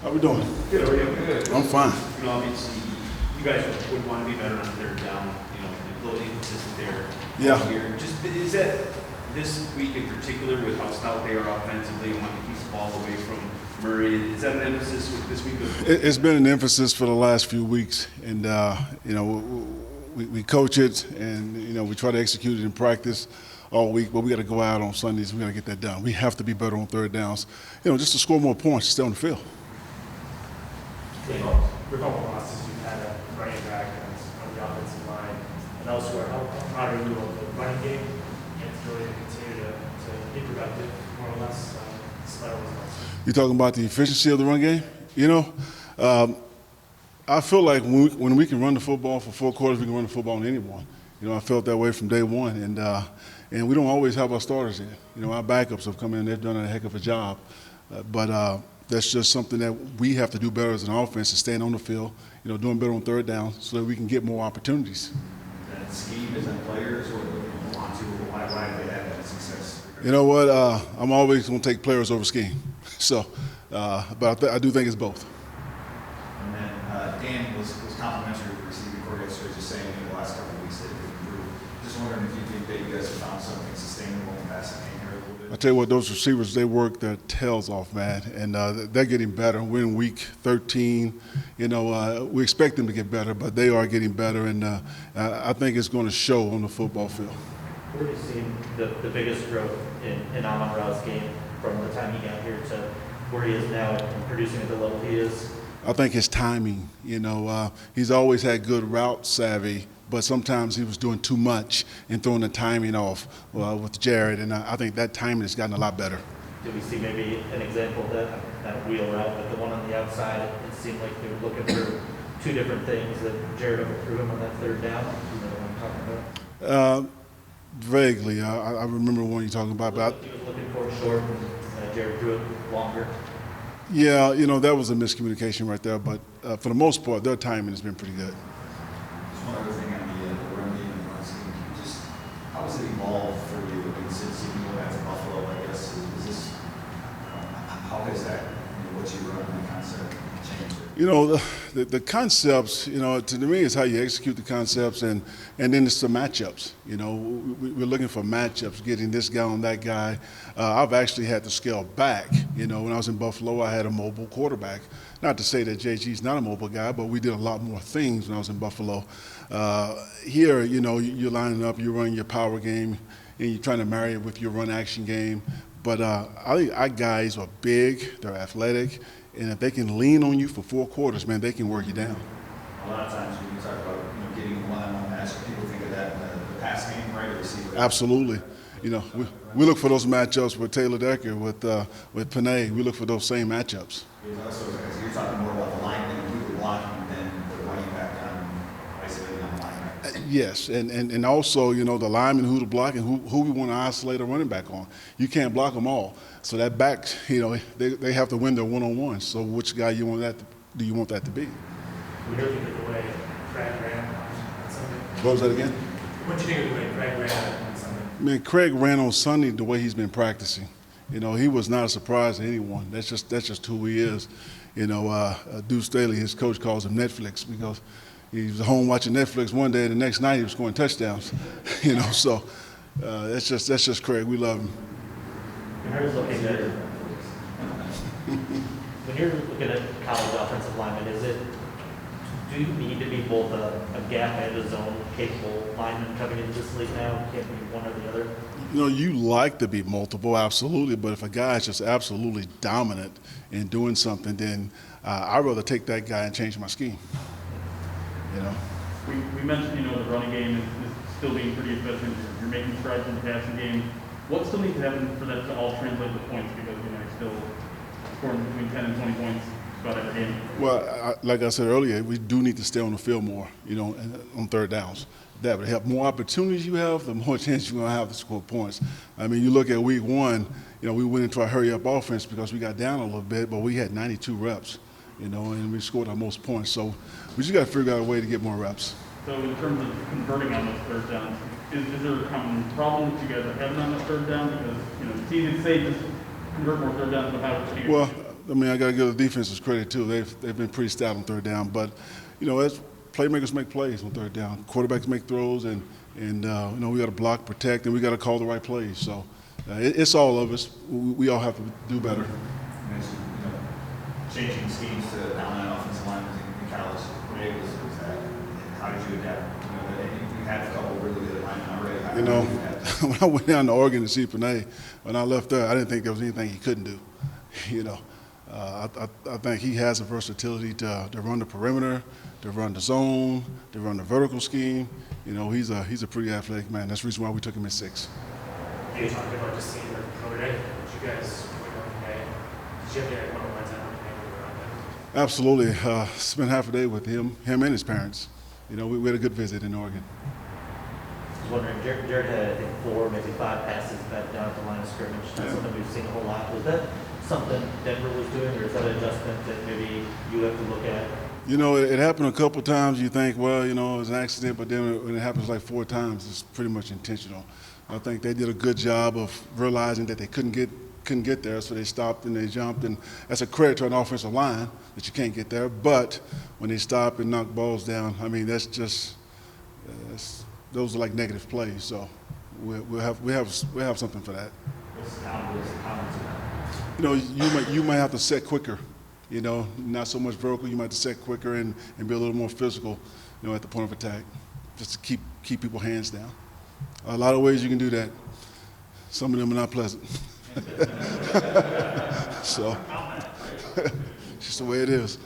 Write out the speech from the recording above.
How we doing? Good, are you? Good. I'm fine. You know, obviously, you guys would want to be better on third down, you know, a little inconsistent there. Yeah. Here. Just, is that this week in particular with how stout they are offensively and wanting to keep the ball away from Murray? Is that an emphasis with this week? It's been an emphasis for the last few weeks, and you know, we coach it, and you know, we try to execute it in practice all week. But we got to go out on Sundays. We got to get that done. We have to be better on third downs, you know, just to score more points, to stay on the field. With all the losses you've had at running back and on the offensive line and elsewhere, how proud are you of the running game and really to continue to be productive, more or less, despite all those losses? You're talking about the efficiency of the run game? You know, I feel like when we can run the football for 4 quarters, we can run the football on anyone. You know, I felt that way from day one, and we don't always have our starters in. You know, our backups have come in; they've done a heck of a job, but that's just something that we have to do better as an offense, is staying on the field, you know, doing better on third down so that we can get more opportunities. That scheme is that players or want to, why do they have that success? You know what? I'm always going to take players over scheme. So, but I do think it's both. And then Dan was complimentary of the receiving corps yesterday, just saying in the last couple of weeks that it could improve. Just wondering if you think that you guys have found something sustainable in passing game here a little bit. I tell you what, those receivers, they work their tails off, man, and they're getting better. We're in week 13. You know, we expect them to get better, but they are getting better, and I think it's going to show on the football field. Where have you seen the biggest growth in Amon-Ra's game from the time he got here to where he is now and producing at the level he is? I think his timing, you know, he's always had good route savvy, but sometimes he was doing too much and throwing the timing off with Jared, and I think that timing has gotten a lot better. Did we see maybe an example of that wheel route, but the one on the outside, it seemed like they were looking for 2 different things that Jared overthrew him on that third down? You know what I'm talking about? Vaguely, I remember one you're talking about. But He was looking for it short, and Jared threw it longer. yeah, you know, that was a miscommunication right there. But for the most part, their timing has been pretty good. Just one other thing on the run game and run scheme. How has it evolved for you since you moved back to Buffalo, I guess? Is this, how has that, you know, what you run and the concept changed? You know, the concepts, you know, to me is how you execute the concepts, and then it's the matchups. You know, we're looking for matchups, getting this guy on that guy. I've actually had to scale back. You know, when I was in Buffalo, I had a mobile quarterback. Not to say that JG's not a mobile guy, but we did a lot more things when I was in Buffalo. Here, you know, you're lining up, you're running your power game, and you're trying to marry it with your run action game. But I think our guys are big, they're athletic, and if they can lean on you for 4 quarters, man, they can work you down. A lot of times when you talk about, you know, getting one-on-one matchup, people think of that the pass game, right, or receiver. Absolutely. You know, we look for those matchups with Taylor Decker, with Panay. We look for those same matchups. So you're talking more about the lineman and who you're blocking than the running back on isolating on the linebacker. Yes, and also, you know, the lineman who to block and who we want to isolate a running back on. You can't block them all. So that back, you know, they have to win their one-on-one. So which guy do you want that to be? We know you think of the way Craig ran on Sunday. What was that again? What do you think of the way Craig ran on Sunday? Man, Craig ran on Sunday the way he's been practicing. You know, he was not a surprise to anyone. That's just who he is. You know, Deuce Staley, his coach, calls him Netflix because he was home watching Netflix one day, and the next night he was scoring touchdowns. You know, so that's just Craig. We love him. When you're looking at college offensive linemen, do you need to be both a gap and a zone capable lineman coming into this league now? Can't be one or the other? You know, you like to be multiple, absolutely, but if a guy is just absolutely dominant in doing something, then I'd rather take that guy and change my scheme. You know? We mentioned, you know, the running game is still being pretty efficient. You're making strides in the passing game. What still needs to happen for that to all translate to points? Because, you know, you're still scoring between 10 and 20 points about every game. Well, like I said earlier, we do need to stay on the field more, you know, on third downs. That would help. More opportunities you have, the more chance you're going to have to score points. I mean, you look at week 1, you know, we went into a hurry-up offense because we got down a little bit, but we had 92 reps, you know, and we scored our most points. So we just got to figure out a way to get more reps. So in terms of converting on those third downs, is there a common problem that you guys are having on that third down? Because, you know, it's easy to say just convert more third downs, but how do you? Well, I mean, I got to give the defenses credit too. They've been pretty stout on third down, but as playmakers make plays on third down, quarterbacks make throws, and we got to block, protect, and we got to call the right plays. So it's all of us. We all have to do better. You mentioned, changing schemes to down and offensive line in college. What was that? And how did you adapt? You had a couple really good linemen already. How did you adapt? When I went down to Oregon to see Panay, when I left there, I didn't think there was anything he couldn't do. I think he has the versatility to run the perimeter, to run the zone, to run the vertical scheme. He's a pretty athletic man. That's the reason why we took him at 6. You talked about just seeing the pro day. Did you guys went on the day? Did you have to one-on-ones out on the day when you were out there? Absolutely. Spent half a day with him and his parents. We had a good visit in Oregon. I was wondering, Jared had, I think, 4, maybe 5 passes back down at the line of scrimmage. Not something we've seen a whole lot. Was that something Denver was doing, or is that an adjustment that maybe you have to look at? It happened a couple of times. You think, well, it was an accident, but then when it happens like 4 times, it's pretty much intentional. I think they did a good job of realizing that they couldn't get there, so they stopped and they jumped, and that's a credit to an offensive line that you can't get there. But when they stop and knock balls down, I mean, that's just those are like negative plays. So we'll have something for that. What's the comments about? You might have to set quicker. Not so much vertical. You might have to set quicker and be a little more physical. At the point of attack, just to keep people hands down. A lot of ways you can do that. Some of them are not pleasant. So, it's just the way it is.